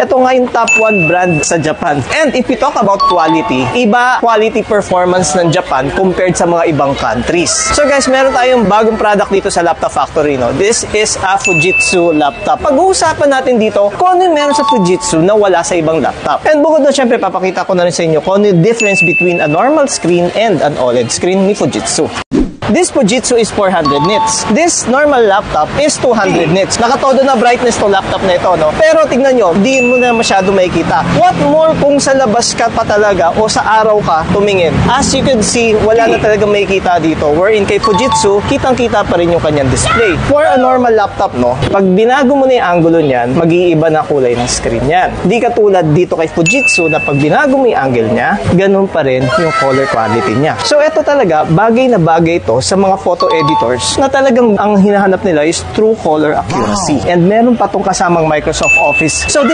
Ito nga yung top 1 brand sa Japan. And if we talk about quality, iba quality performance ng Japan compared sa mga ibang countries. So guys, meron tayong bagong product dito sa Laptop Factory, no? This is a Fujitsu laptop. Pag-uusapan natin dito kung ano yung meron sa Fujitsu na wala sa ibang laptop. And bukod doon, syempre, papakita ko na rin sa inyo kung ano yung difference between a normal screen and an OLED screen ni Fujitsu. This Fujitsu is 400 nits. This normal laptop is 200 nits. Nakatodo na brightness to laptop na ito, no? Pero tignan nyo, di mo na masyado makikita. What more kung sa labas ka pa talaga o sa araw ka tumingin? As you can see, wala na talaga makikita dito. Wherein kay Fujitsu, kitang-kita pa rin yung kanyang display. For a normal laptop, no? Pag binago mo na yung angulo niyan, mag-iiba na kulay ng screen niyan. Di katulad dito kay Fujitsu na pag binago mo yung angle niya, ganun pa rin yung color quality niya. So, ito talaga, bagay na bagay ito sa mga photo editors na talagang ang hinahanap nila is true color accuracy. And meron pa tong kasamang Microsoft Office. So this